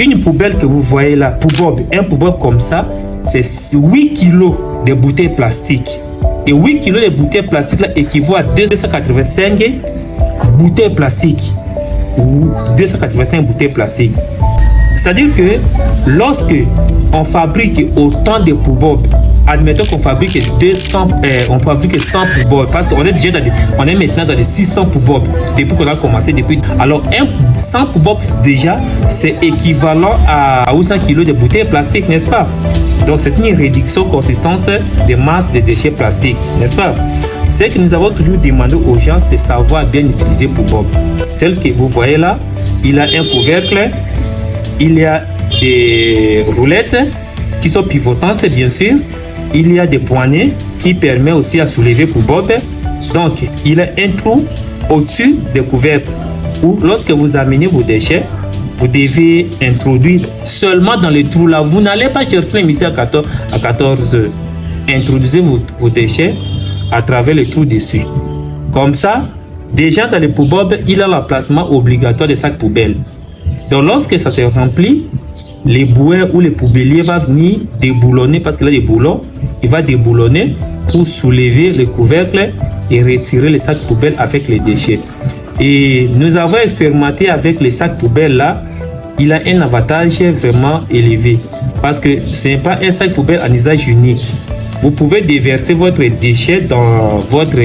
une poubelle que vous voyez là, un poubelle comme ça, c'est 8 kilos de bouteilles plastiques. Et 8 kilos de bouteilles plastiques là équivaut à 285 bouteilles plastiques. Ou 285 bouteilles plastiques. C'est-à-dire que lorsque on fabrique autant de poubelles, admettons qu'on fabrique 100 poubelles, parce qu'on est déjà on est maintenant dans les 600 poubelles depuis qu'on a commencé. Alors 100 poubelles déjà, c'est équivalent à 800 kg de bouteilles plastiques, n'est-ce pas? Donc c'est une réduction consistante de masse de déchets plastiques, n'est-ce pas? Ce que nous avons toujours demandé aux gens, c'est savoir bien utiliser poubelle. Tel que vous voyez là, il a un couvercle, il y a des roulettes qui sont pivotantes bien sûr, il y a des poignées qui permettent aussi à soulever poubelle. Donc il a un trou au-dessus des couvercles où lorsque vous amenez vos déchets, vous devez introduire seulement dans le trou là. Vous n'allez pas chercher le midi à 14 heures. Introduisez vos déchets à travers le trou dessus. Comme ça, déjà dans les poubelles, il y a l'emplacement obligatoire des sacs poubelles. Donc lorsque ça se remplit, les boueurs ou les poubelliers vont venir déboulonner, parce qu'il a des boulons, il va déboulonner pour soulever le couvercle et retirer les sacs poubelles avec les déchets. Et nous avons expérimenté avec les sacs poubelles là, il a un avantage vraiment élevé parce que ce n'est pas un sac poubelle en usage unique. Vous pouvez déverser votre déchet dans votre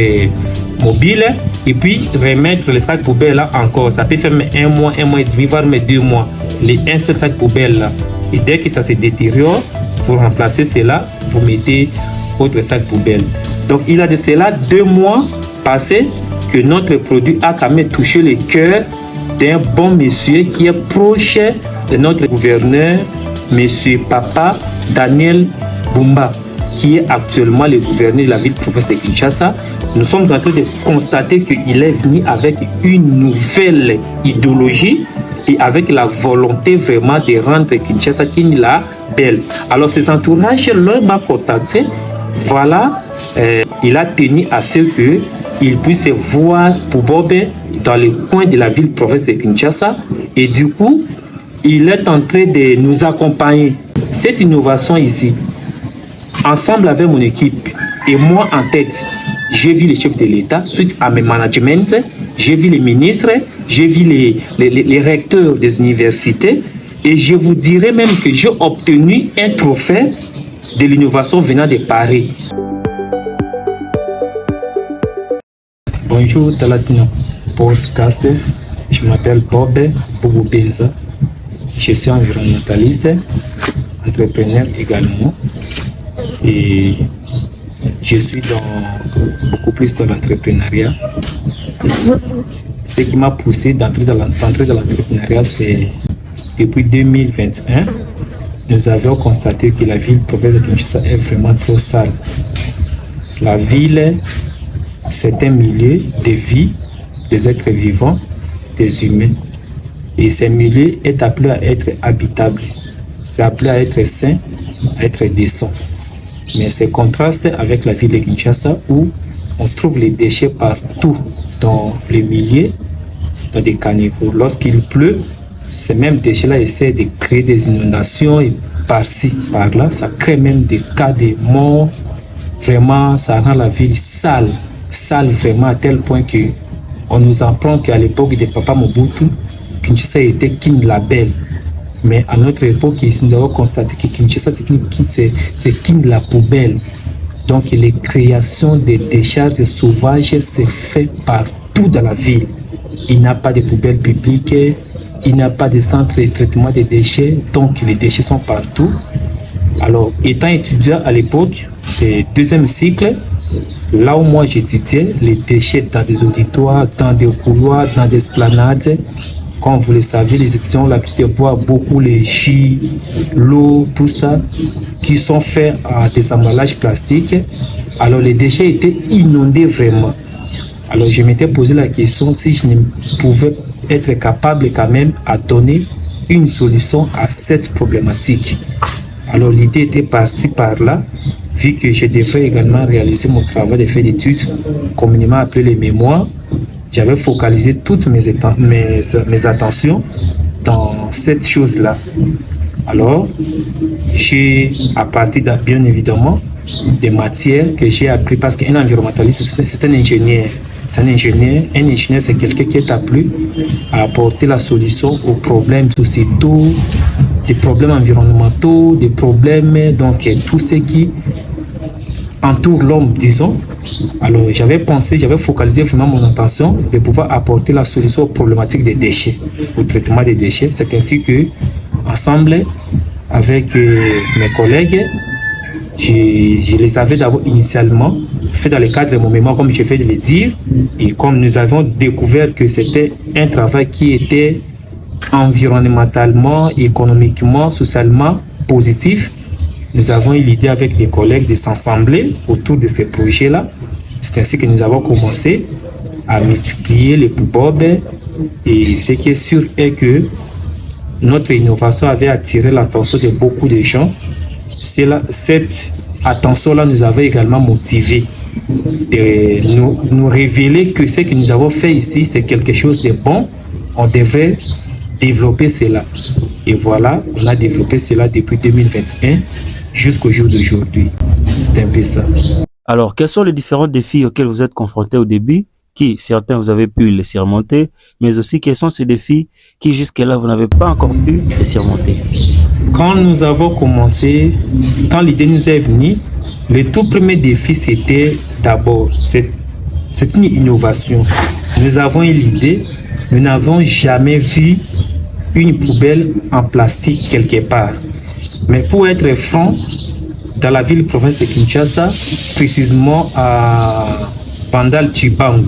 mobile et puis remettre le sac poubelle là encore. Ça peut faire un mois et demi, voire 2 mois. Un seul sac poubelle là. Et dès que ça se détériore, vous remplacez cela, vous mettez votre sac poubelle. Donc il a de cela 2 mois passés que notre produit a quand même touché le cœur d'un bon monsieur qui est proche de notre gouverneur, monsieur Papa Daniel Bumba, qui est actuellement le gouverneur de la ville-province de Kinshasa. Nous sommes en train de constater qu'il est venu avec une nouvelle idéologie et avec la volonté vraiment de rendre Kinshasa la belle. Alors ses entourages l'ont contacté. Voilà, il a tenu à ce qu'il puisse voir Poubelle dans les coins de la ville-province de Kinshasa. Et du coup, il est en train de nous accompagner. Cette innovation ici, ensemble avec mon équipe et moi en tête, j'ai vu les chefs de l'État suite à mes managements, j'ai vu les ministres, j'ai vu les recteurs des universités et je vous dirais même que j'ai obtenu un trophée de l'innovation venant de Paris. Bonjour Talatino Podcast, je m'appelle Bob Benza, je suis environnementaliste, entrepreneur également. Et je suis beaucoup plus dans l'entrepreneuriat. Ce qui m'a poussé d'entrer dans l'entrepreneuriat, c'est depuis 2021, nous avons constaté que la ville-province de Kinshasa est vraiment trop sale. La ville, c'est un milieu de vie des êtres vivants, des humains. Et ce milieu est appelé à être habitable. C'est appelé à être sain, à être décent. Mais c'est contraste avec la ville de Kinshasa où on trouve les déchets partout dans les milieux, dans des caniveaux. Lorsqu'il pleut, ces mêmes déchets-là essaient de créer des inondations et par-ci, par-là, ça crée même des cas de mort. Vraiment, ça rend la ville sale, sale vraiment à tel point que on nous apprend qu'à l'époque de Papa Mobutu, Kinshasa était King la Belle. Mais à notre époque, nous avons constaté que Kinshasa, c'est King la poubelle. Donc les créations de décharges sauvages se fait partout dans la ville. Il n'y a pas de poubelles publiques, il n'y a pas de centre de traitement des déchets, donc les déchets sont partout. Alors, étant étudiant à l'époque, deuxième cycle, là où moi j'étudiais, les déchets dans des auditoires, dans des couloirs, dans des esplanades, comme vous le savez, les étudiants ont l'habitude de boire beaucoup les jus, l'eau, tout ça, qui sont faits à des emballages plastiques. Alors les déchets étaient inondés vraiment. Alors je m'étais posé la question si je ne pouvais être capable quand même à donner une solution à cette problématique. Alors l'idée était partie par là, vu que je devrais également réaliser mon travail de fait d'études, communément appelé les mémoires. J'avais focalisé toutes mes attentions dans dans cette chose-là. Alors, j'ai, à partir de, bien évidemment, des matières que j'ai appris, parce qu'un environnementaliste, c'est un ingénieur. C'est un ingénieur. Un ingénieur, c'est quelqu'un qui est appelé à apporter la solution aux problèmes sociétaux, des problèmes environnementaux, des problèmes, donc tout ce qui entoure l'homme, disons. Alors, j'avais focalisé vraiment mon attention de pouvoir apporter la solution aux problématiques des déchets, au traitement des déchets. C'est ainsi que, ensemble, avec mes collègues, je les avais d'abord initialement fait dans le cadre de mon mémoire, comme je viens de le dire, et comme nous avons découvert que c'était un travail qui était environnementalement, économiquement, socialement positif, nous avons eu l'idée avec les collègues de s'assembler autour de ces projets-là. C'est ainsi que nous avons commencé à multiplier les poubobs, et ce qui est sûr est que notre innovation avait attiré l'attention de beaucoup de gens. Cette attention-là nous avait également motivé de nous révéler que ce que nous avons fait ici, c'est quelque chose de bon. On devrait développer cela. Et voilà, on a développé cela depuis 2021 jusqu'au jour d'aujourd'hui. C'est un peu ça. Alors, quels sont les différents défis auxquels vous êtes confrontés au début, qui certains vous avez pu les surmonter, mais aussi quels sont ces défis qui jusque-là vous n'avez pas encore pu les surmonter? Quand nous avons commencé, quand l'idée nous est venue, le tout premier défi c'était d'abord, c'est une innovation. Nous avons eu l'idée, nous n'avons jamais vu une poubelle en plastique quelque part. Mais pour être franc, dans la ville-province de Kinshasa, précisément à Bandal Chibangu,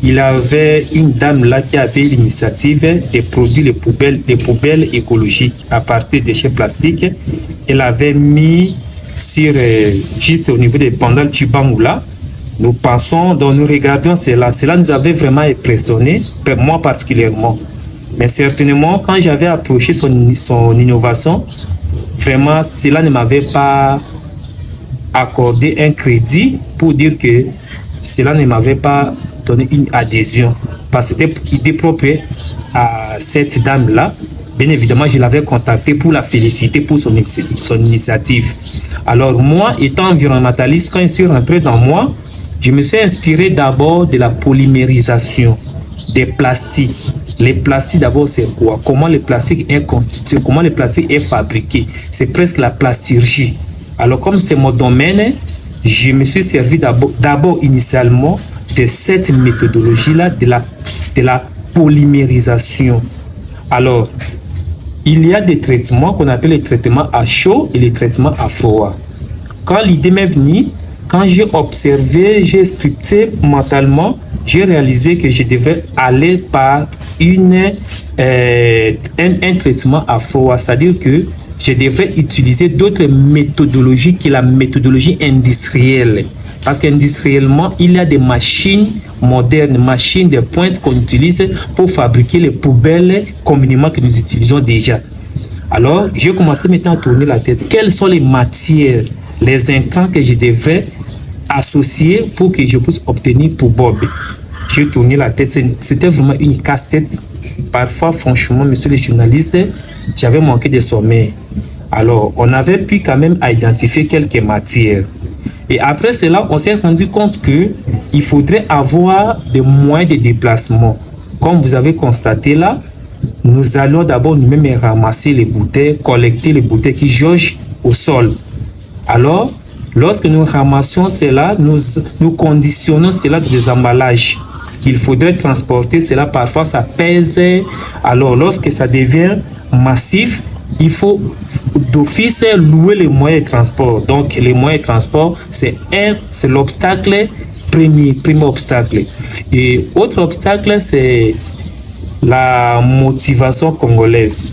il y avait une dame là qui avait l'initiative de produire des poubelles écologiques à partir de déchets plastiques. Elle avait mis sur juste au niveau de Bandal Chibangu là. Nous pensons, donc nous regardions cela. Cela nous avait vraiment impressionné, moi particulièrement. Mais certainement, quand j'avais approché son innovation, vraiment, cela ne m'avait pas accordé un crédit pour dire que cela ne m'avait pas donné une adhésion. Parce que c'était idée propre à cette dame-là. Bien évidemment, je l'avais contactée pour la féliciter pour son initiative. Alors moi, étant environnementaliste, quand je suis rentré dans moi, je me suis inspiré d'abord de la polymérisation des plastiques. Les plastiques d'abord c'est quoi? Comment le plastique est constitué? Comment le plastique est fabriqué? C'est presque la plasturgie. Alors comme c'est mon domaine, je me suis servi d'abord initialement de cette méthodologie-là, de la polymérisation. Alors, il y a des traitements qu'on appelle les traitements à chaud et les traitements à froid. Quand l'idée m'est venue, quand j'ai observé, j'ai scripté mentalement, j'ai réalisé que je devais aller par un traitement à froid, c'est-à-dire que je devrais utiliser d'autres méthodologies que la méthodologie industrielle. Parce qu'industriellement, il y a des machines modernes, machines de pointe qu'on utilise pour fabriquer les poubelles communément que nous utilisons déjà. Alors, j'ai commencé maintenant à tourner la tête. Quelles sont les matières, les intrants que je devrais associer pour que je puisse obtenir pour Bob? J'ai tourné la tête. C'était vraiment une casse-tête. Parfois, franchement, monsieur le journaliste, j'avais manqué de sommeil. Alors, on avait pu quand même identifier quelques matières. Et après cela, on s'est rendu compte qu'il faudrait avoir des moyens de déplacement. Comme vous avez constaté là, nous allons d'abord nous-mêmes ramasser les bouteilles, collecter les bouteilles qui jaugent au sol. Alors, lorsque nous ramassions cela, nous conditionnons cela dans des emballages qu'il faudrait transporter. Cela, parfois, ça pèse. Alors, lorsque ça devient massif, il faut d'office louer les moyens de transport. Donc, les moyens de transport, c'est l'obstacle, premier obstacle. Et autre obstacle, c'est la motivation congolaise.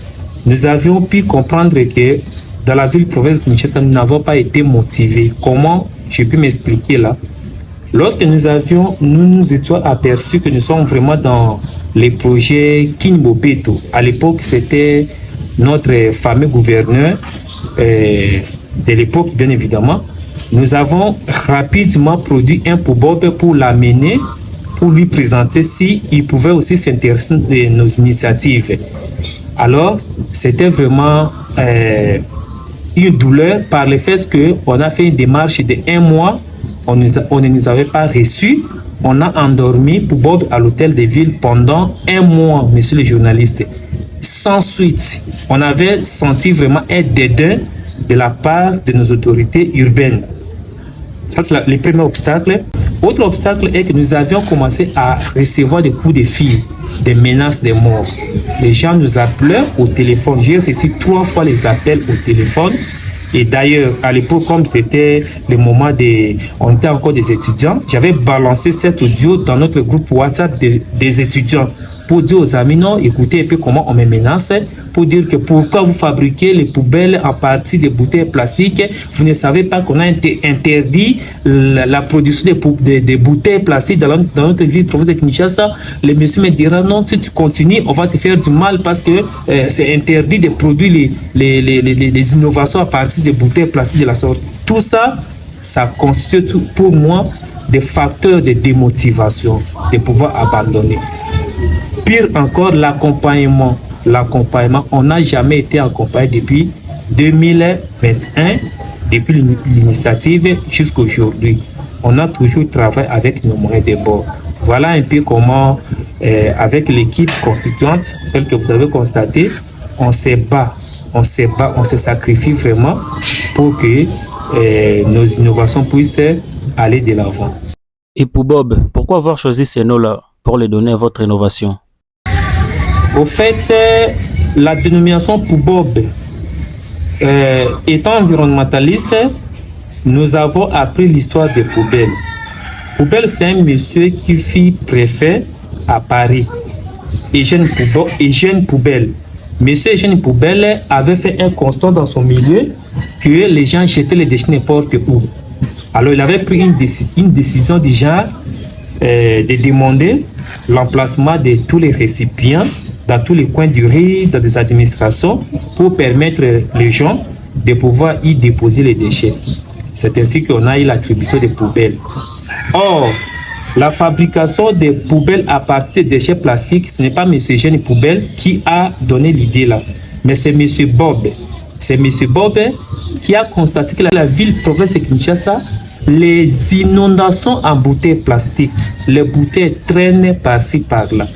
Nous avions pu comprendre que dans la ville-province de Kinshasa, nous n'avons pas été motivés. Comment? J'ai pu m'expliquer là. Lorsque nous nous étions aperçus que nous sommes vraiment dans les projets Kinbobeto. À l'époque, c'était notre fameux gouverneur de l'époque, bien évidemment. Nous avons rapidement produit un poubob pour l'amener, pour lui présenter s'il pouvait aussi s'intéresser de nos initiatives. Alors, c'était vraiment une douleur par le fait qu'on a fait une démarche de 1 mois, on ne nous avait pas reçus. On a endormi Poubob à l'hôtel de ville pendant 1 mois, monsieur le journaliste. Sans suite, on avait senti vraiment un dédain de la part de nos autorités urbaines. Ça, c'est le premier obstacle. Autre obstacle est que nous avions commencé à recevoir des coups de fil, des menaces de mort. Les gens nous appelaient au téléphone. J'ai reçu 3 fois les appels au téléphone. Et d'ailleurs, à l'époque, comme c'était le moment on était encore des étudiants, j'avais balancé cet audio dans notre groupe WhatsApp des étudiants pour dire aux amis, non, écoutez un peu comment on me menace, pour dire que pourquoi vous fabriquez les poubelles en partie des bouteilles plastiques, vous ne savez pas qu'on a interdit la production des bouteilles plastiques dans notre ville province de Kinshasa. Le monsieur me dira, non, si tu continues, on va te faire du mal parce que c'est interdit de produire les innovations à partir des bouteilles plastiques de la sorte. Tout ça, ça constitue pour moi des facteurs de démotivation, de pouvoir abandonner. Pire encore, l'accompagnement. On n'a jamais été accompagné depuis 2021, depuis l'initiative jusqu'à aujourd'hui. On a toujours travaillé avec nos moyens de bord. Voilà un peu comment, avec l'équipe constituante, telle que vous avez constaté, on se bat, on se sacrifie vraiment pour que nos innovations puissent aller de l'avant. Et Poubob, pourquoi avoir choisi ces noms-là pour les donner à votre innovation? Au fait, la dénomination Poubob, étant environnementaliste, nous avons appris l'histoire des poubelles. Poubelle, c'est un monsieur qui fut préfet à Paris, Eugène Poubelle. Monsieur Eugène Poubelle avait fait un constat dans son milieu que les gens jetaient les déchets n'importe où. Alors il avait pris une décision du genre de demander l'emplacement de tous les récipients dans tous les coins du riz, dans des administrations, pour permettre les gens de pouvoir y déposer les déchets. C'est ainsi qu'on a eu l'attribution des poubelles. Or, la fabrication des poubelles à partir de déchets plastiques, ce n'est pas M. Eugène Poubelle qui a donné l'idée là, mais c'est M. Bob. C'est M. Bob qui a constaté que la ville province de Kinshasa, les inondations en bouteilles plastiques, les bouteilles traînent par-ci par-là.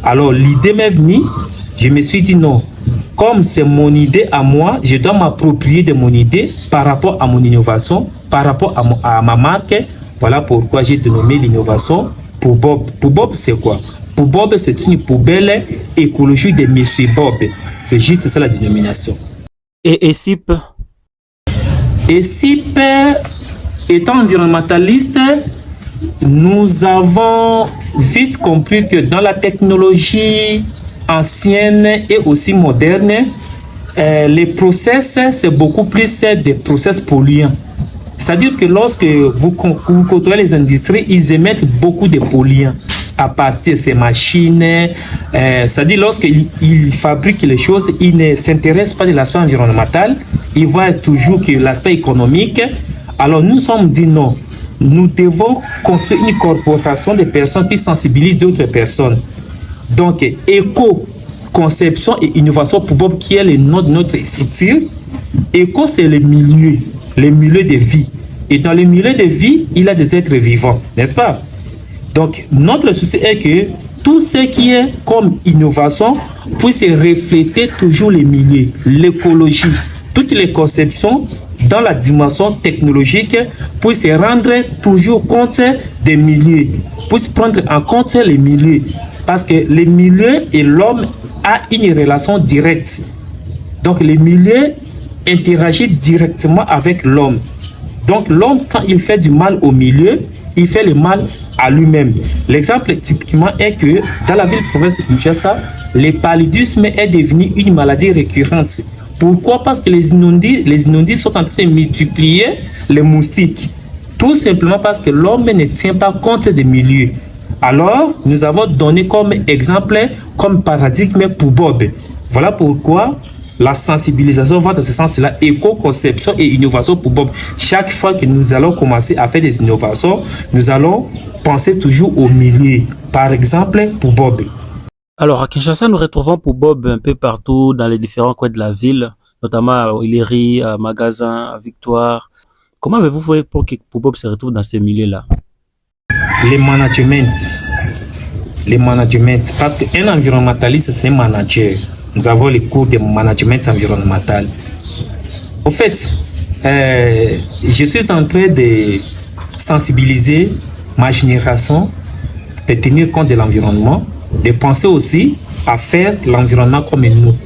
Alors l'idée m'est venue, je me suis dit non, comme c'est mon idée à moi, je dois m'approprier de mon idée par rapport à mon innovation, par rapport à ma marque. Voilà pourquoi j'ai dénommé l'innovation Poubob. Poubob, c'est quoi? Poubob, c'est une poubelle écologique de M. Bob. C'est juste ça la dénomination. Et ESIP? ESIP, étant environnementaliste, nous avons vite compris que dans la technologie ancienne et aussi moderne, les process, c'est beaucoup plus des process polluants. C'est-à-dire que lorsque vous côtoyez les industries, ils émettent beaucoup de polluants à partir de ces machines. C'est-à-dire lorsqu'ils fabriquent les choses, ils ne s'intéressent pas de l'aspect environnemental, ils voient toujours que l'aspect économique. Alors nous sommes dit non. Nous devons construire une corporation de personnes qui sensibilisent d'autres personnes. Donc, éco-conception et innovation Poubob, qui est le nom de notre structure. Éco, c'est le milieu de vie. Et dans le milieu de vie, il y a des êtres vivants, n'est-ce pas? Donc, notre souci est que tout ce qui est comme innovation puisse refléter toujours les milieux, l'écologie, toutes les conceptions dans la dimension technologique pour se rendre toujours compte des milieux, pour se prendre en compte les milieux. Parce que les milieux et l'homme a une relation directe. Donc les milieux interagissent directement avec l'homme. Donc l'homme, quand il fait du mal au milieu, il fait le mal à lui-même. L'exemple typiquement est que dans la ville province de Kinshasa, le paludisme est devenu une maladie récurrente. Pourquoi? Parce que les inondies sont en train de multiplier les moustiques. Tout simplement parce que l'homme ne tient pas compte des milieux. Alors, nous avons donné comme exemple, comme paradigme Poubob. Voilà pourquoi la sensibilisation va dans ce sens-là, éco-conception et innovation Poubob. Chaque fois que nous allons commencer à faire des innovations, nous allons penser toujours au milieu. Par exemple, Poubob. Alors, à Kinshasa, nous retrouvons pour Bob un peu partout dans les différents coins de la ville, notamment à Iliri, à Magasin, à Victoire. Comment avez-vous fait pour que pour Bob se retrouve dans ces milieux-là? Les managements. Les managements. Parce qu'un environnementaliste, c'est un manager. Nous avons les cours de management environnemental. Au fait, je suis en train de sensibiliser ma génération, de tenir compte de l'environnement, de penser aussi à faire l'environnement comme nous.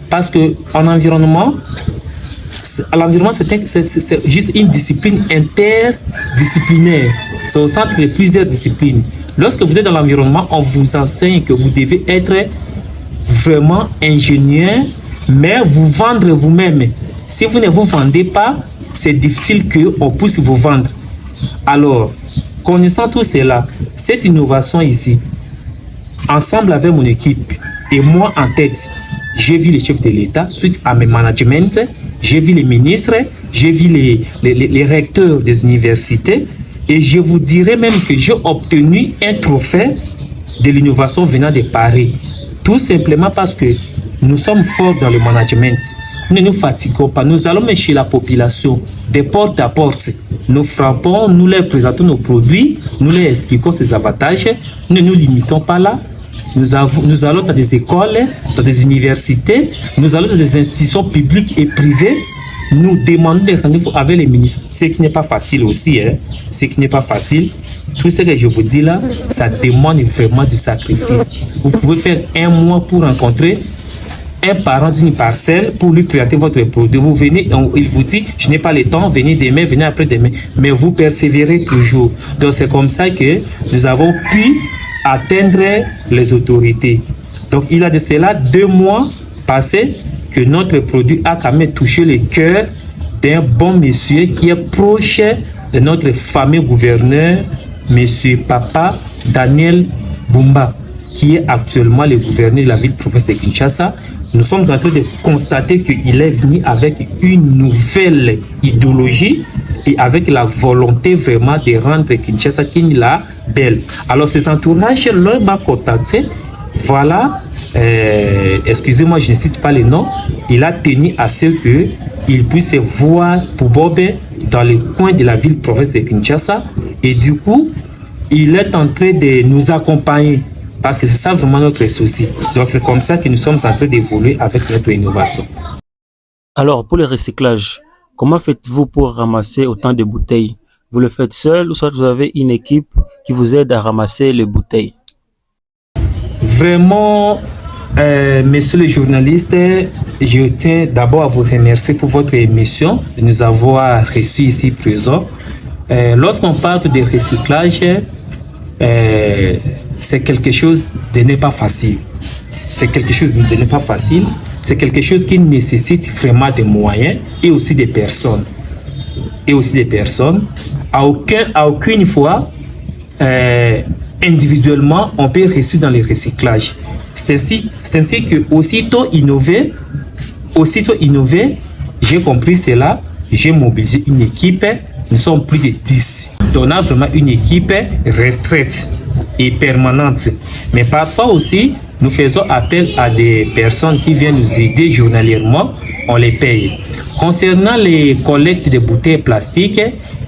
Parce que l'environnement, c'est juste une discipline interdisciplinaire. C'est au centre de plusieurs disciplines. Lorsque vous êtes dans l'environnement, on vous enseigne que vous devez être vraiment ingénieur, mais vous vendre vous-même. Si vous ne vous vendez pas, c'est difficile qu'on puisse vous vendre. Alors, connaissant tout cela, cette innovation ici, ensemble avec mon équipe et moi en tête, j'ai vu les chefs de l'État, suite à mes managements, j'ai vu les ministres, j'ai vu les recteurs des universités, et je vous dirais même que j'ai obtenu un trophée de l'innovation venant de Paris. Tout simplement parce que nous sommes forts dans le management. Nous ne nous fatiguons pas. Nous allons chez la population, de porte à porte. Nous frappons, nous leur présentons nos produits, nous leur expliquons ses avantages. Nous ne nous limitons pas là. Nous allons dans des écoles, dans des universités, nous allons dans des institutions publiques et privées. Nous demandons des rendez-vous avec les ministres. Ce qui n'est pas facile aussi. Ce qui n'est pas facile. Tout ce que je vous dis là, ça demande vraiment du sacrifice. Vous pouvez faire un mois pour rencontrer un parent d'une parcelle pour lui présenter votre produit. Vous venez, il vous dit, je n'ai pas le temps, venez demain, venez après-demain. Mais vous persévérez toujours. Donc c'est comme ça que nous avons pu atteindre les autorités. Donc il y a de cela 2 mois passés que notre produit a quand même touché le cœur d'un bon monsieur qui est proche de notre fameux gouverneur, monsieur Papa Daniel Bumba, qui est actuellement le gouverneur de la ville-province de Kinshasa. Nous sommes en train de constater qu'il est venu avec une nouvelle idéologie et avec la volonté vraiment de rendre Kinshasa la belle. Alors, ces entourages leur m'a contacté. Voilà, excusez-moi, je ne cite pas les noms. Il a tenu à ce qu'il puisse voir pour Bob dans les coins de la ville-province de Kinshasa. Et du coup, il est en train de nous accompagner. Parce que c'est ça vraiment notre souci. Donc c'est comme ça que nous sommes en train d'évoluer avec notre innovation. Alors, pour le recyclage, comment faites-vous pour ramasser autant de bouteilles? Vous le faites seul ou soit vous avez une équipe qui vous aide à ramasser les bouteilles? Vraiment, messieurs les journalistes, je tiens d'abord à vous remercier pour votre émission, de nous avoir reçus ici présents. Lorsqu'on parle de recyclage, c'est quelque chose de n'est pas facile. C'est quelque chose de n'est pas facile. C'est quelque chose qui nécessite vraiment des moyens et aussi des personnes. À aucune fois, individuellement, on peut réussir dans le recyclage. C'est ainsi que aussitôt innové, j'ai compris cela, j'ai mobilisé une équipe. Nous sommes plus de 10. On a vraiment une équipe restreinte et permanente. Mais parfois aussi, nous faisons appel à des personnes qui viennent nous aider journalièrement. On les paye. Concernant les collectes de bouteilles plastiques,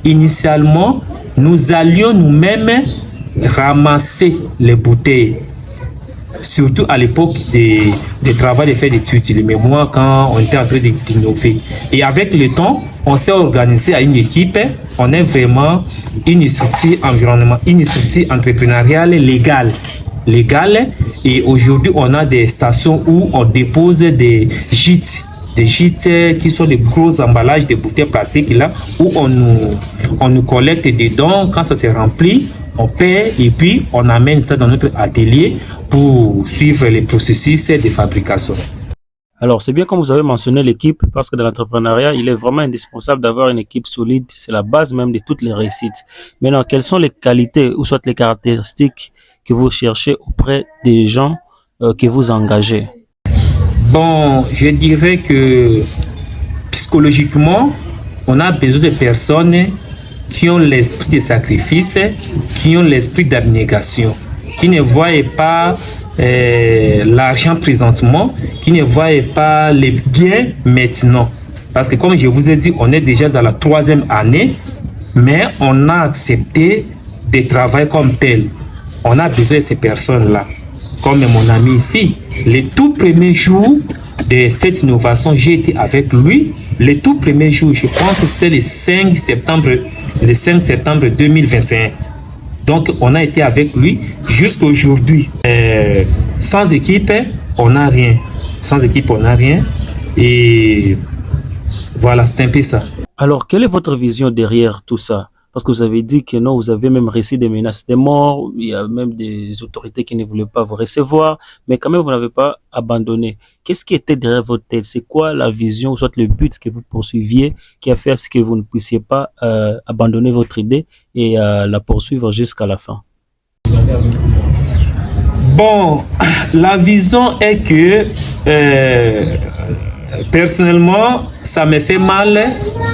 initialement, nous allions nous-mêmes ramasser les bouteilles. Surtout à l'époque des travaux de faire d'études, mais moi quand on était en train d'innover. Et avec le temps, on s'est organisé à une équipe, on est vraiment une structure entrepreneuriale légale. Et aujourd'hui, on a des stations où on dépose des gîtes qui sont des gros emballages de bouteilles plastiques là, où on nous collecte dedans. Quand ça se remplit, on paie et puis on amène ça dans notre atelier pour suivre les processus de fabrication. Alors, c'est bien comme vous avez mentionné l'équipe, parce que dans l'entrepreneuriat, il est vraiment indispensable d'avoir une équipe solide. C'est la base même de toutes les réussites. Maintenant, quelles sont les qualités ou soit les caractéristiques que vous cherchez auprès des gens que vous engagez? Bon, je dirais que psychologiquement, on a besoin de personnes qui ont l'esprit de sacrifice, qui ont l'esprit d'abnégation, qui ne voient pas l'argent présentement, qui ne voient pas les gains maintenant. Parce que comme je vous ai dit, on est déjà dans la 3e année, mais on a accepté de travailler comme tel. On a besoin de ces personnes-là. Comme mon ami ici, les tout premiers jours de cette innovation, j'ai été avec lui. Les tout premiers jours, je pense que c'était le 5 septembre 2021. Donc, on a été avec lui jusqu'à aujourd'hui. Sans équipe, on n'a rien. Sans équipe, on n'a rien. Et voilà, c'est un peu ça. Alors, quelle est votre vision derrière tout ça? Parce que vous avez dit que non, vous avez même reçu des menaces de mort, il y a même des autorités qui ne voulaient pas vous recevoir, mais quand même, vous n'avez pas abandonné. Qu'est-ce qui était derrière votre tête? C'est quoi la vision, ou soit le but que vous poursuiviez, qui a fait à ce que vous ne puissiez pas abandonner votre idée et la poursuivre jusqu'à la fin? Bon, la vision est que, personnellement, ça me fait mal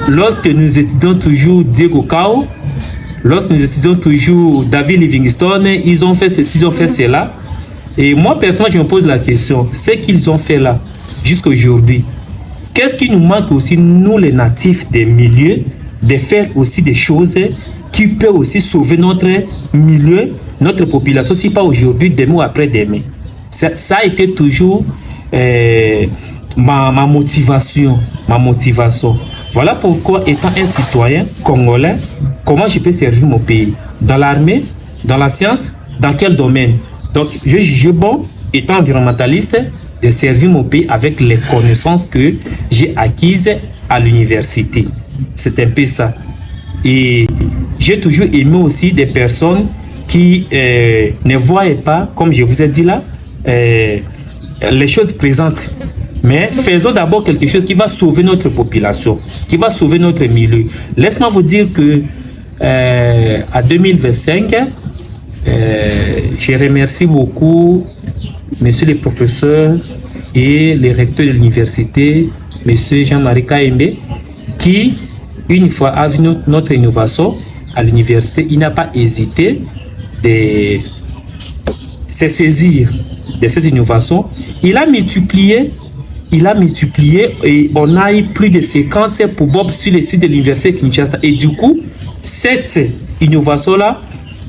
lorsque nous étudions toujours Diego Cao, lorsque nous étudions toujours David Livingstone, ils ont fait ceci, ils ont fait cela. Et moi, personnellement, je me pose la question, ce qu'ils ont fait là, jusqu'à aujourd'hui, qu'est-ce qui nous manque aussi, nous les natifs des milieux, de faire aussi des choses qui peuvent aussi sauver notre milieu, notre population, si pas aujourd'hui, demain ou après-demain. Ça a été toujours ma motivation. Voilà pourquoi, étant un citoyen congolais, comment je peux servir mon pays? Dans l'armée, dans la science, dans quel domaine? Donc, je juge bon, étant environnementaliste, de servir mon pays avec les connaissances que j'ai acquises à l'université. C'est un peu ça. Et j'ai toujours aimé aussi des personnes qui ne voient pas, comme je vous ai dit là, les choses présentes. Mais faisons d'abord quelque chose qui va sauver notre population, qui va sauver notre milieu. Laisse-moi vous dire que à 2025, je remercie beaucoup messieurs les professeurs et les recteurs de l'université, monsieur Jean-Marie Kaembe, qui, une fois a vu notre innovation à l'université, il n'a pas hésité de se saisir de cette innovation. Il a multiplié et on a eu plus de 50 poubelles sur le site de l'université Kinshasa. Et du coup, cette innovation-là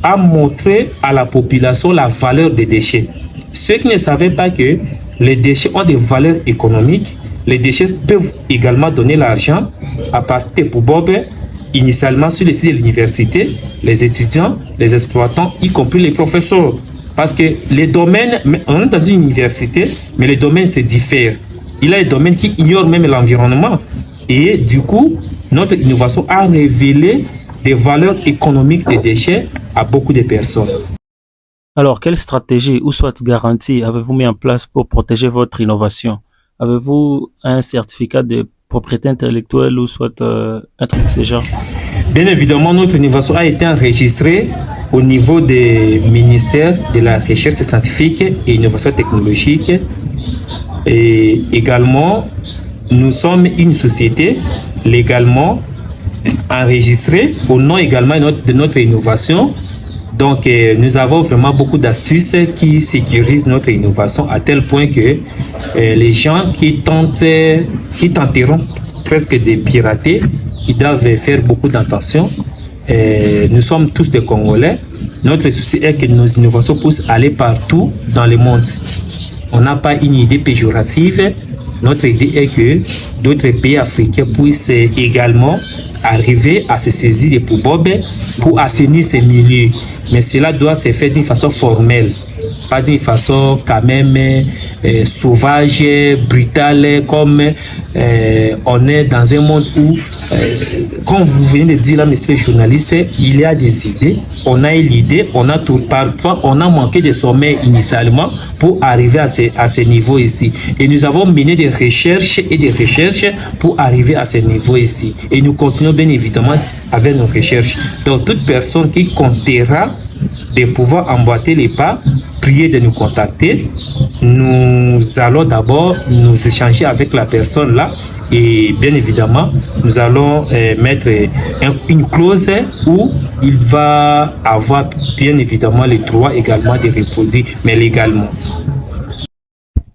a montré à la population la valeur des déchets. Ceux qui ne savaient pas que les déchets ont des valeurs économiques, les déchets peuvent également donner l'argent à partir des poubelles, initialement sur le site de l'université, les étudiants, les exploitants, y compris les professeurs. Parce que les domaines, on est dans une université, mais les domaines se diffèrent. Il y a des domaines qui ignorent même l'environnement. Et du coup, notre innovation a révélé des valeurs économiques des déchets à beaucoup de personnes. Alors, quelle stratégie ou soit garantie avez-vous mis en place pour protéger votre innovation? Avez-vous un certificat de propriété intellectuelle ou soit un truc de ce genre? Bien évidemment, notre innovation a été enregistrée au niveau des ministères de la recherche scientifique et innovation technologique. Et également, nous sommes une société légalement enregistrée au nom également de notre innovation. Donc, nous avons vraiment beaucoup d'astuces qui sécurisent notre innovation à tel point que les gens qui tenteront presque de pirater, ils doivent faire beaucoup d'attention. Nous sommes tous des Congolais. Notre souci est que nos innovations puissent aller partout dans le monde. On n'a pas une idée péjorative. Notre idée est que d'autres pays africains puissent également arriver à se saisir des poubelles pour assainir ces milieux. Mais cela doit se faire d'une façon formelle, pas d'une façon quand même sauvage, brutale, comme on est dans un monde où, comme vous venez de dire là, monsieur le journaliste, il y a des idées, on a eu l'idée, on a tout, parfois on a manqué de sommeil initialement pour arriver à ce niveau ici. Et nous avons mené des recherches et des recherches pour arriver à ce niveau ici. Et nous continuons bien évidemment avec nos recherches. Donc toute personne qui comptera de pouvoir emboîter les pas, priez de nous contacter. Nous allons d'abord nous échanger avec la personne là et bien évidemment nous allons mettre une clause où il va avoir bien évidemment les droits également de reproduire, mais légalement.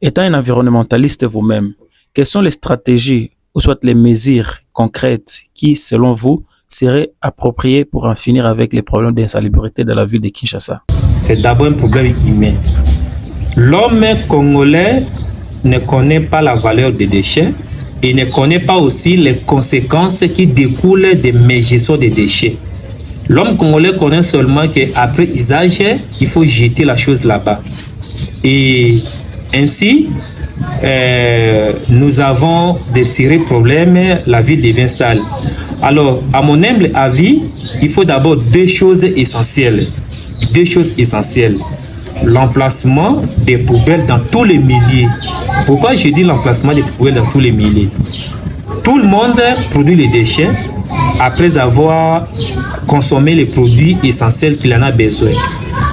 Étant un environnementaliste vous-même, quelles sont les stratégies ou soit les mesures concrètes qui, selon vous, seraient appropriées pour en finir avec les problèmes d'insalubrité de la ville de Kinshasa? C'est d'abord un problème humain. L'homme congolais ne connaît pas la valeur des déchets et ne connaît pas aussi les conséquences qui découlent des gestions des déchets. L'homme congolais connaît seulement qu'après usage, il faut jeter la chose là-bas. Et ainsi, nous avons des sérieux problèmes, la ville devient sale. Alors, à mon humble avis, il faut d'abord deux choses essentielles. Deux choses essentielles. L'emplacement des poubelles dans tous les milieux. Pourquoi je dis l'emplacement des poubelles dans tous les milieux? Tout le monde produit les déchets après avoir consommé les produits essentiels qu'il en a besoin.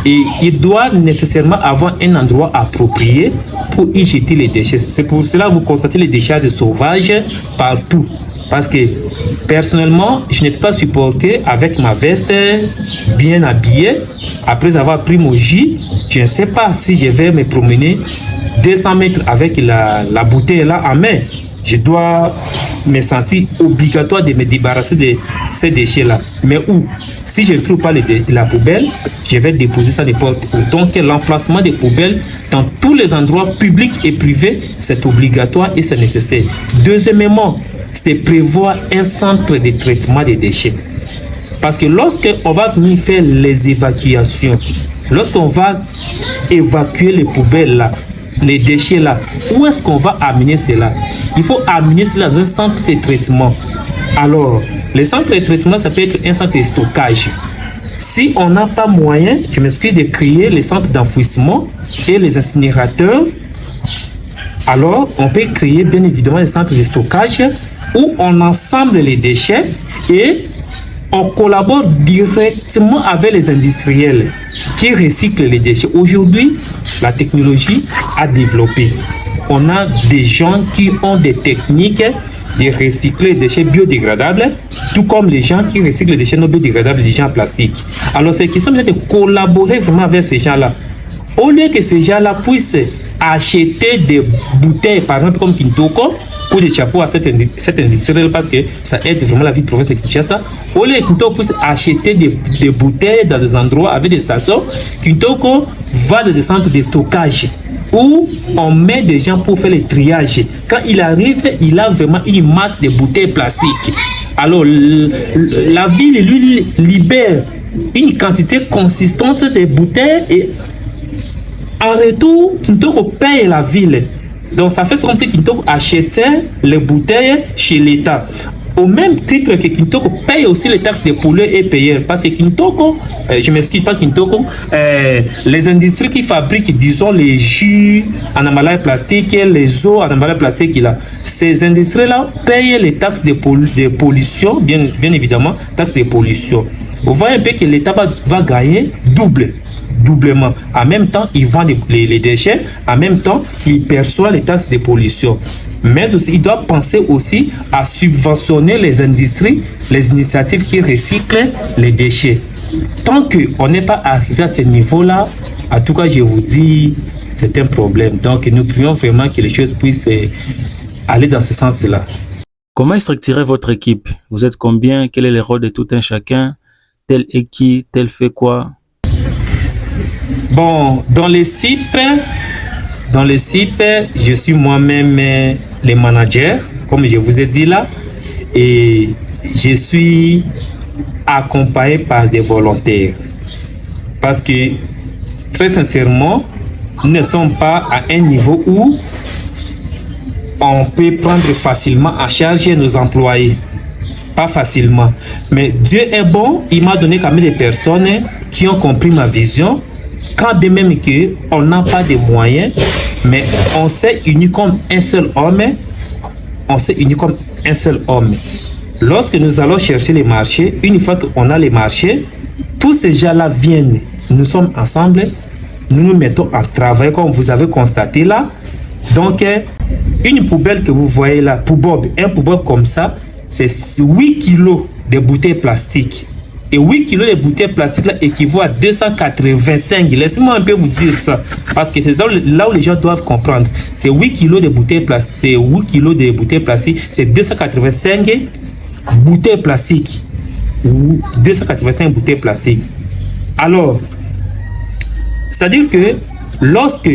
Et il doit nécessairement avoir un endroit approprié pour y jeter les déchets. C'est pour cela que vous constatez les décharges sauvages partout. Parce que personnellement, je n'ai pas supporté avec ma veste bien habillée. Après avoir pris mon J, je ne sais pas si je vais me promener 200 mètres avec la bouteille là en main. Je dois me sentir obligatoire de me débarrasser de ces déchets-là. Mais où? Si je ne trouve pas la poubelle, je vais déposer ça n'importe où. Donc l'emplacement des poubelles dans tous les endroits publics et privés, c'est obligatoire et c'est nécessaire. Deuxièmement, c'est prévoir un centre de traitement des déchets. Parce que lorsqu'on va venir faire les évacuations, lorsqu'on va évacuer les poubelles là, les déchets là, où est-ce qu'on va amener cela? Il faut amener cela dans un centre de traitement. Alors, le centre de traitement, ça peut être un centre de stockage. Si on n'a pas moyen, je m'excuse, de créer les centres d'enfouissement et les incinérateurs, alors on peut créer bien évidemment les centres de stockage où on ensemble les déchets et on collabore directement avec les industriels qui recyclent les déchets. Aujourd'hui, la technologie a développé. On a des gens qui ont des techniques de recycler les déchets biodégradables, tout comme les gens qui recyclent les déchets non biodégradables, les déchets en plastique. Alors, c'est question de collaborer vraiment avec ces gens-là. Au lieu que ces gens-là puissent acheter des bouteilles, par exemple comme Kintoko, pour des chapeaux à cette industrie parce que ça aide vraiment la vie de province de Kinshasa. Au lieu que Kintoko puisse acheter des bouteilles dans des endroits avec des stations, Kintoko va dans des centres de stockage où on met des gens pour faire le triage. Quand il arrive, il a vraiment une masse de bouteilles plastiques. Alors, la ville, lui, libère une quantité consistante de bouteilles et en retour, Kintoko paye la ville. Donc, ça fait comme si Kintoko achetait les bouteilles chez l'État. Au même titre que Kintoko paye aussi les taxes des pollueurs et payeurs. Parce que Kintoko, je ne m'excuse pas Kintoko, les industries qui fabriquent, disons, les jus en emballage plastique, les eaux en emballage plastique, ces industries-là payent les taxes de pollution, bien évidemment, taxes de pollution. Vous voyez un peu que l'État va gagner doublement. En même temps, il vend les déchets, en même temps, il perçoit les taxes de pollution. Mais aussi, il doit penser aussi à subventionner les industries, les initiatives qui recyclent les déchets. Tant qu'on n'est pas arrivé à ce niveau-là, en tout cas, je vous dis, c'est un problème. Donc, nous prions vraiment que les choses puissent aller dans ce sens-là. Comment est structurée votre équipe? Vous êtes combien? Quel est le rôle de tout un chacun? Tel est qui? Tel fait quoi? Bon, dans les CIP, je suis moi-même le manager, comme je vous ai dit là, et je suis accompagné par des volontaires. Parce que, très sincèrement, nous ne sommes pas à un niveau où on peut prendre facilement en charge nos employés. Pas facilement. Mais Dieu est bon, il m'a donné quand même des personnes qui ont compris ma vision. Quand bien même qu'on n'a pas de moyens, mais on s'est unis comme un seul homme. On s'est unis comme un seul homme. Lorsque nous allons chercher les marchés, une fois qu'on a les marchés, tous ces gens-là viennent. Nous sommes ensemble, nous nous mettons en travail comme vous avez constaté là. Donc, une poubelle que vous voyez là, un poubelle comme ça, c'est 8 kilos de bouteilles plastiques. Et 8 kilos de bouteilles plastiques là équivaut à 285. Laissez-moi un peu vous dire ça. Parce que c'est là où les gens doivent comprendre. C'est 8 kilos de bouteilles plastiques. C'est 8 kilos de bouteilles plastiques. C'est 285 bouteilles plastiques. Ou 285 bouteilles plastiques. Alors, c'est-à-dire que lorsque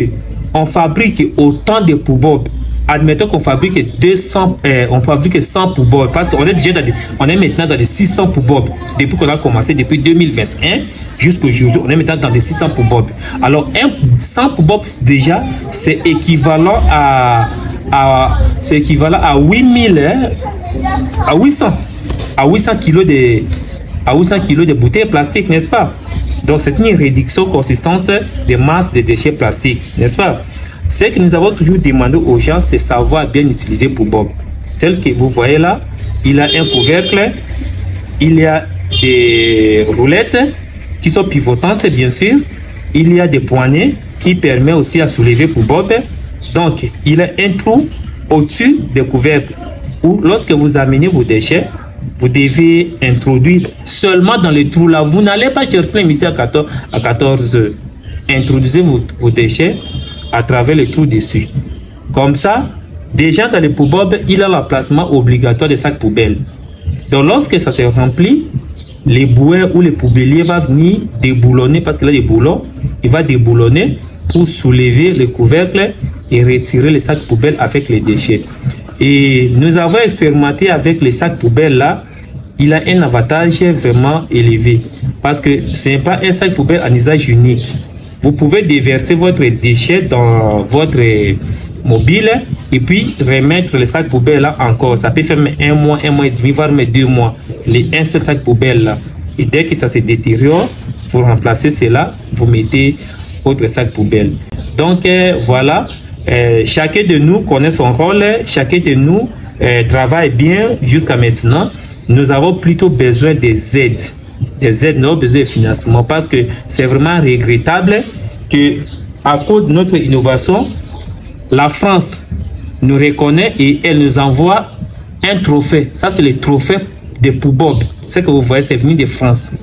on fabrique autant de poubob, admettons qu'on fabrique 200, on fabrique 100 poubob, parce qu'on est déjà on est maintenant dans les 600 poubob depuis qu'on a commencé depuis 2021 jusqu'aujourd'hui, on est maintenant dans les 600 poubob. Alors 100 poubob déjà c'est équivalent à 8000 à 800 kilos de bouteilles plastiques, n'est-ce pas? Donc c'est une réduction consistante de masse de déchets plastiques, n'est-ce pas? Ce que nous avons toujours demandé aux gens, c'est savoir bien utiliser poubob. Tel que vous voyez là, il a un couvercle, il y a des roulettes qui sont pivotantes bien sûr, il y a des poignées qui permettent aussi à soulever poubob. Donc il y a un trou au-dessus des couvercles où lorsque vous amenez vos déchets, vous devez introduire seulement dans le trou là. Vous n'allez pas chercher le midi à 14 heures. Introduisez vos déchets à travers le trou dessus. Comme ça, déjà dans les poubob, il y a l'emplacement obligatoire des sacs poubelles. Donc lorsque ça se remplit, les boueurs ou les poubelliers vont venir déboulonner, parce qu'il a des boulons, il va déboulonner pour soulever le couvercle et retirer les sacs poubelles avec les déchets. Et nous avons expérimenté avec les sacs poubelles là, il a un avantage vraiment élevé parce que ce n'est pas un sac poubelle en usage unique. Vous pouvez déverser votre déchet dans votre mobile et puis remettre le sac poubelle là encore. Ça peut faire un mois et demi, voire 2 mois. Un seul sac poubelle là. Et dès que ça se détériore, vous remplacez cela, vous mettez votre sac poubelle. Donc voilà. Chacun de nous connaît son rôle, chacun de nous travaille bien jusqu'à maintenant. Nous avons plutôt besoin des aides. Des aides, nous avons besoin de financement parce que c'est vraiment regrettable que à cause de notre innovation, la France nous reconnaît et elle nous envoie un trophée. Ça, c'est le trophée de poubob. Ce que vous voyez, c'est venu de France.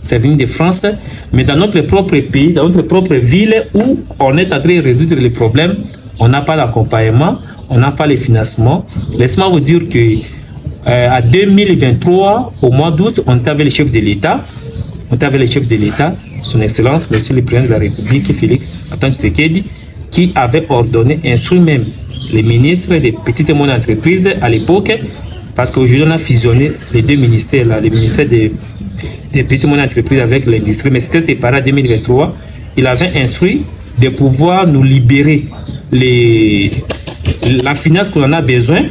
C'est venu de France, mais dans notre propre pays, dans notre propre ville où on est en train de résoudre les problèmes, on n'a pas d'accompagnement, on n'a pas les financements. Laissez-moi vous dire que à 2023, au mois d'août, on était avec le chef de l'État. On était avec le chef de l'État, son Excellence, Monsieur le Président de la République, Félix Antoine Tshisekedi, qui avait ordonné, instruit même les ministres des petites et moyennes entreprises à l'époque, parce qu'aujourd'hui on a fusionné les deux ministères, là, le ministère des petites et moyennes entreprises avec l'industrie, mais c'était séparé en 2023. Il avait instruit de pouvoir nous libérer la finance qu'on en a besoin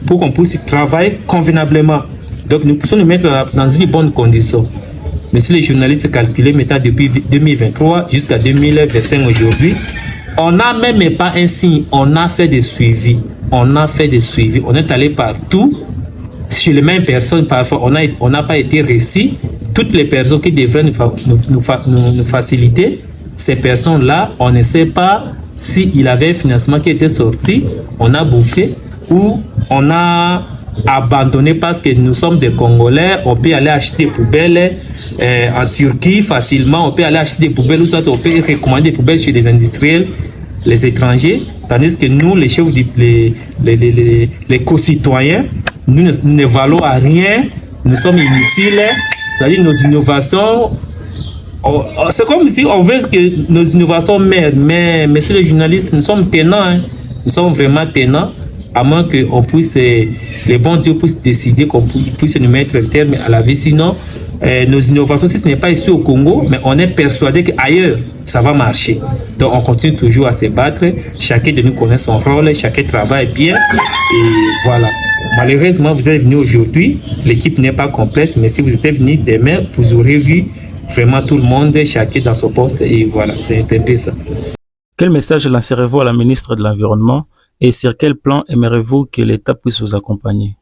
pour qu'on puisse travailler convenablement. Donc nous pouvons nous mettre dans une bonne condition. Mais si les journalistes calculent maintenant depuis 2023 jusqu'à 2025 aujourd'hui, on n'a même pas un signe, on a fait des suivis. On a fait des suivis, on est allé partout, chez les mêmes personnes, parfois on n'a pas été reçus. Toutes les personnes qui devraient nous faciliter, ces personnes-là, on ne sait pas s'il avait un financement qui était sorti, on a bouffé ou on a abandonné parce que nous sommes des Congolais, on peut aller acheter des poubelles en Turquie facilement, on peut aller acheter des poubelles ou soit on peut recommander des poubelles chez des industriels, les étrangers, tandis que nous, les chefs, les co-citoyens, nous ne valons à rien, nous sommes inutiles, c'est-à-dire nos innovations, c'est comme si on veut que nos innovations mèrent, mais messieurs les journalistes, nous sommes tenants, hein. Nous sommes vraiment tenants, à moins que on puisse, les bons dieux puissent décider qu'on puisse nous mettre un terme à la vie, sinon nos innovations, si ce n'est pas ici au Congo, mais on est persuadé qu'ailleurs, ça va marcher. Donc on continue toujours à se battre, chacun de nous connaît son rôle, chacun travaille bien, et voilà. Malheureusement, vous êtes venu aujourd'hui, l'équipe n'est pas complète, mais si vous étiez venu demain, vous aurez vu vraiment tout le monde, chacun dans son poste, et voilà, c'est un peu ça. Quel message lancerez-vous à la ministre de l'Environnement et sur quel plan aimerez-vous que l'État puisse vous accompagner?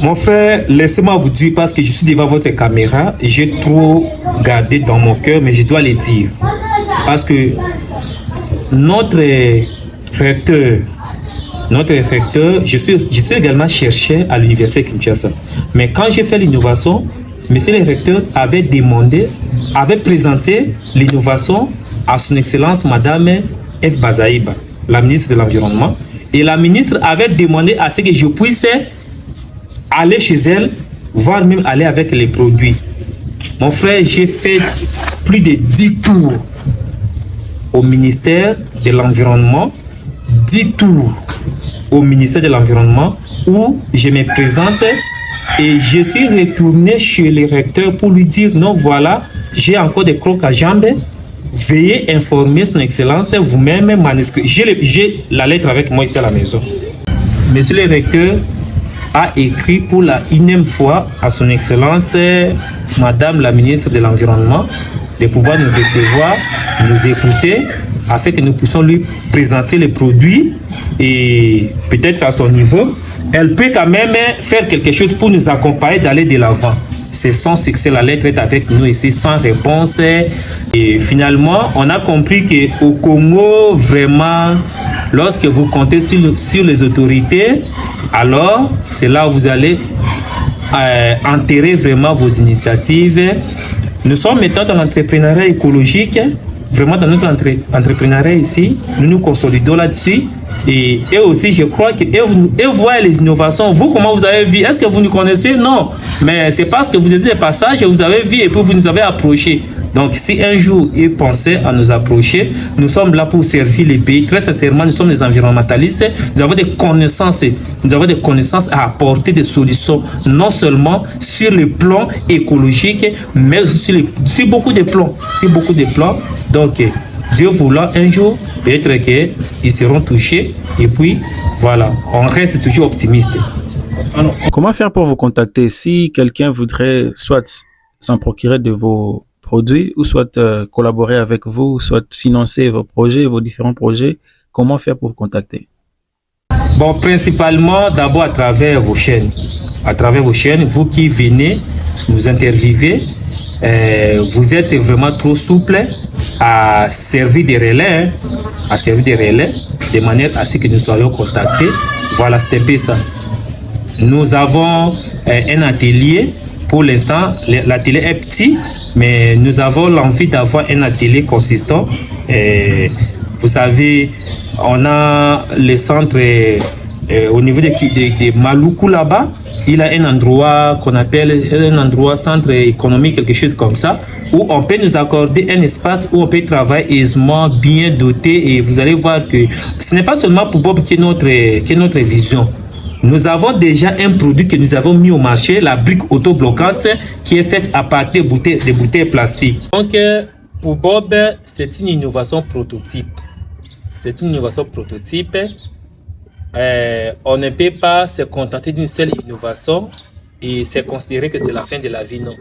Mon frère, laissez-moi vous dire, parce que je suis devant votre caméra, j'ai trop gardé dans mon cœur, mais je dois le dire. Parce que notre recteur, je suis également chercheur à l'université Kinshasa. Mais quand j'ai fait l'innovation, Monsieur le recteur avait demandé, avait présenté l'innovation à son Excellence Madame F. Bazaïba, la ministre de l'Environnement. Et la ministre avait demandé à ce que je puisse aller chez elle, voire même aller avec les produits. Mon frère, j'ai fait plus de 10 tours au ministère de l'Environnement, 10 tours au ministère de l'Environnement où je me présente et je suis retourné chez le recteur pour lui dire non, voilà, j'ai encore des crocs à jambes. Veuillez informer son Excellence vous-même manuscrit. J'ai la lettre avec moi ici à la maison. Monsieur le recteur a écrit pour la énième fois à son Excellence Madame la ministre de l'Environnement de pouvoir nous recevoir, nous écouter, afin que nous puissions lui présenter les produits et peut-être à son niveau, elle peut quand même faire quelque chose pour nous accompagner d'aller de l'avant. C'est sans succès, la lettre est avec nous ici sans réponse. Et finalement, on a compris qu'au Congo, vraiment, lorsque vous comptez sur les autorités, alors c'est là où vous allez enterrer vraiment vos initiatives. Nous sommes maintenant dans l'entrepreneuriat écologique, vraiment dans notre entrepreneuriat ici, nous nous consolidons là-dessus. Et eux aussi, je crois qu'eux voient les innovations. Vous, comment vous avez vu? Est-ce que vous nous connaissez? Non. Mais c'est parce que vous étiez des passages et vous avez vu et puis vous nous avez approchés. Donc, si un jour ils pensaient à nous approcher, nous sommes là pour servir les pays. Très sincèrement, nous sommes des environnementalistes. Nous avons des connaissances à apporter des solutions, non seulement sur le plan écologique, mais aussi sur beaucoup de plans. Donc, Dieu voulant, un jour, peut-être qu'ils seront touchés. Et puis, voilà, on reste toujours optimiste. Alors, comment faire pour vous contacter si quelqu'un voudrait soit s'en procurer de vos produits, ou soit collaborer avec vous, soit financer vos projets, vos différents projets? Comment faire pour vous contacter? Bon, principalement, d'abord à travers vos chaînes. À travers vos chaînes, vous qui venez nous interviewer, vous êtes vraiment trop souple à servir des relais, de manière à ce que nous soyons contactés. Voilà, c'était un peu ça. Nous avons un atelier. Pour l'instant, l'atelier est petit, mais nous avons l'envie d'avoir un atelier consistant. Vous savez, on a le centre au niveau de Maluku là-bas. Il a un endroit qu'on appelle un endroit centre économique, quelque chose comme ça, où on peut nous accorder un espace où on peut travailler aisément, bien doté. Et vous allez voir que ce n'est pas seulement pour Bob qui est notre vision. Nous avons déjà un produit que nous avons mis au marché, la brique autobloquante, qui est faite à partir de bouteilles plastiques. Donc, pour Bob, c'est une innovation prototype. On ne peut pas se contenter d'une seule innovation et se considérer que c'est la fin de la vie, non.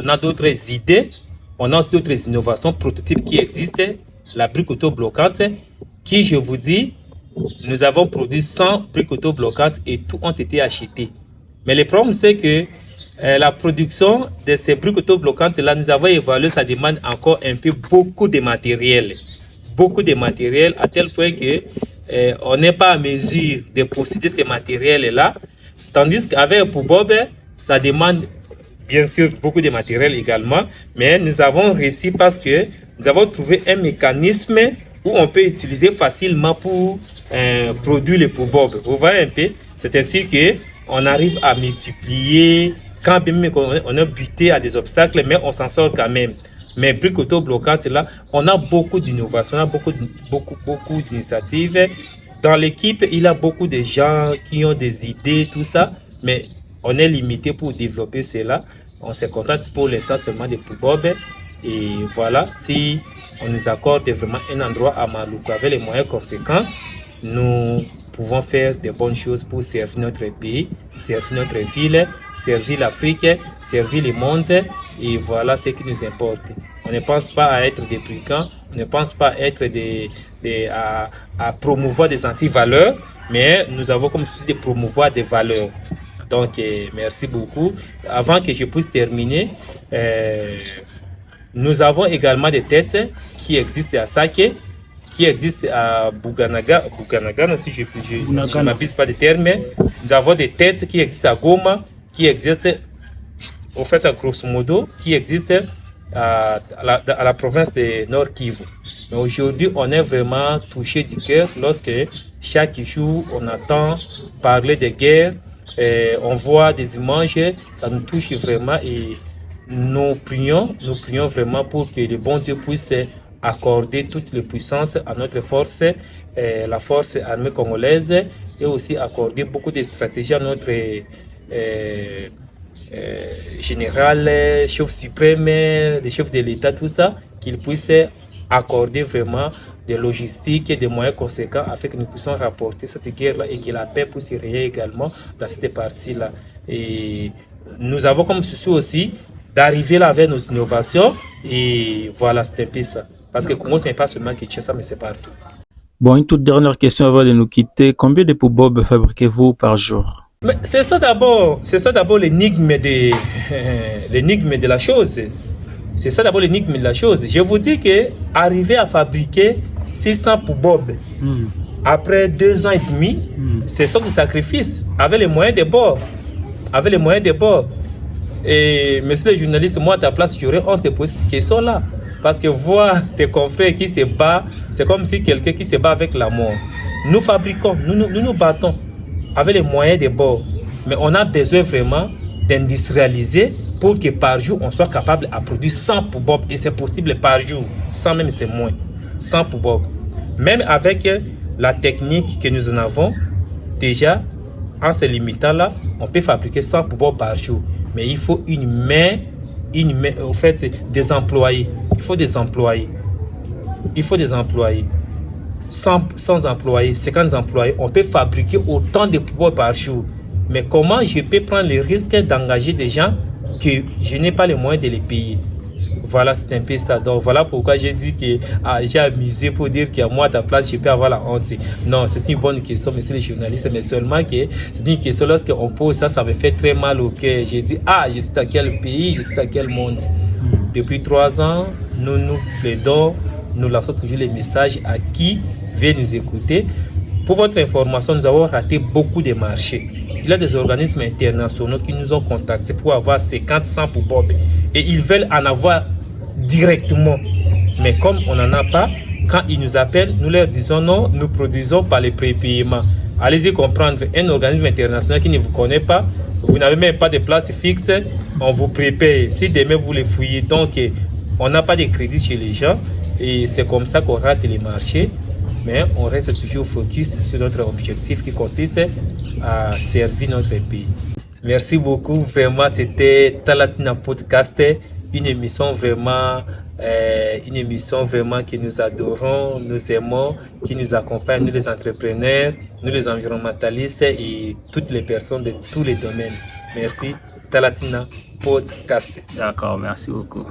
On a d'autres idées, on a d'autres innovations prototypes qui existent. La brique autobloquante, qui, je vous dis, nous avons produit 100 briques autobloquantes et tout ont été achetés. Mais le problème, c'est que la production de ces briques autobloquantes-là, nous avons évalué, ça demande encore beaucoup de matériel. Beaucoup de matériel, à tel point que on n'est pas à mesure de posséder ces matériels-là. Tandis qu'avec pour Bob, ça demande bien sûr beaucoup de matériel également. Mais nous avons réussi parce que nous avons trouvé un mécanisme où on peut utiliser facilement pour produire les Bob. Vous voyez un peu, c'est ainsi qu'on arrive à multiplier, quand même on a buté à des obstacles, mais on s'en sort quand même. Mais briques autobloquantes là, on a beaucoup d'innovations, on a beaucoup d'initiatives. Dans l'équipe, il y a beaucoup de gens qui ont des idées, tout ça, mais on est limité pour développer cela. On se contente pour l'instant seulement de Bob. Et voilà, si on nous accorde vraiment un endroit à Maluku avec les moyens conséquents, nous pouvons faire de bonnes choses pour servir notre pays, servir notre ville, servir l'Afrique, servir le monde. Et voilà ce qui nous importe. On ne pense pas à être des brigands, on ne pense pas être à promouvoir des anti-valeurs, mais nous avons comme souci de promouvoir des valeurs. Donc, merci beaucoup. Avant que je puisse terminer, nous avons également des têtes qui existent à Sake, qui existent à Buganaga, si je ne m'abuse pas de terme. Nous avons des têtes qui existent à Goma, qui existent au fait, grosso modo, qui existe à la province de Nord Kivu. Mais aujourd'hui, on est vraiment touché du cœur lorsque chaque jour, on entend parler de guerre, on voit des images, ça nous touche vraiment et nous prions vraiment pour que le bon Dieu puisse accorder toutes les puissances à notre force, la force armée congolaise, et aussi accorder beaucoup de stratégies à notre général, chef suprême, les chefs de l'État, tout ça, qu'ils puissent accorder vraiment des logistiques et des moyens conséquents afin que nous puissions rapporter cette guerre-là et que la paix puisse régner également dans cette partie-là. Et nous avons comme souci aussi d'arriver là avec nos innovations et voilà, c'est un peu ça. Parce que Congo, ce n'est pas seulement Kinshasa, mais c'est partout. Bon, une toute dernière question avant de nous quitter. Combien de poubobs fabriquez-vous par jour? Mais c'est ça d'abord l'énigme de la chose. C'est ça d'abord l'énigme de la chose. Je vous dis que arriver à fabriquer 600 poubobs après 2 ans et demi, c'est ça du sacrifice, avec les moyens de bord. Avec les moyens de bord. Et monsieur le journaliste, moi à ta place, j'aurais honte de poser cette question-là. Parce que voir tes confrères qui se battent, c'est comme si quelqu'un qui se bat avec la mort. Nous fabriquons, nous battons avec les moyens de bord. Mais on a besoin vraiment d'industrialiser pour que par jour, on soit capable de produire 100 poubobs. Et c'est possible par jour. 100 même, c'est moins. 100 poubobs. Même avec la technique que nous en avons, déjà, en se limitant là, on peut fabriquer 100 poubobs par jour. Mais il faut une main, au fait, des employés. Il faut des employés. Il faut des employés. Sans employés, 50 employés, on peut fabriquer autant de poubobs par jour. Mais comment je peux prendre le risque d'engager des gens que je n'ai pas les moyens de les payer? Voilà, c'est un peu ça. Donc voilà pourquoi j'ai dit que j'ai amusé pour dire qu'à moi, à ta place, je peux avoir la honte. Non, c'est une bonne question, monsieur le journaliste, mais seulement que c'est une question, lorsqu'on pose ça, ça me fait très mal au cœur. J'ai dit, je suis à quel pays, je suis à quel monde? Depuis 3 ans, nous plaidons, nous lançons toujours les messages à qui veut nous écouter. Pour votre information, nous avons raté beaucoup de marchés. Il y a des organismes internationaux qui nous ont contactés pour avoir 50-100 poubobs. Et ils veulent en avoir directement. Mais comme on n'en a pas, quand ils nous appellent, nous leur disons non, nous produisons par les prépaiements. Allez-y comprendre, un organisme international qui ne vous connaît pas, vous n'avez même pas de place fixe, on vous prépaye. Si demain vous les fouillez, donc on n'a pas de crédit chez les gens. Et c'est comme ça qu'on rate les marchés. Mais on reste toujours focus sur notre objectif qui consiste à servir notre pays. Merci beaucoup, vraiment c'était Talatina Podcast, une émission vraiment que nous adorons, nous aimons, qui nous accompagne, nous les entrepreneurs, nous les environnementalistes et toutes les personnes de tous les domaines. Merci, Talatina Podcast. D'accord, merci beaucoup.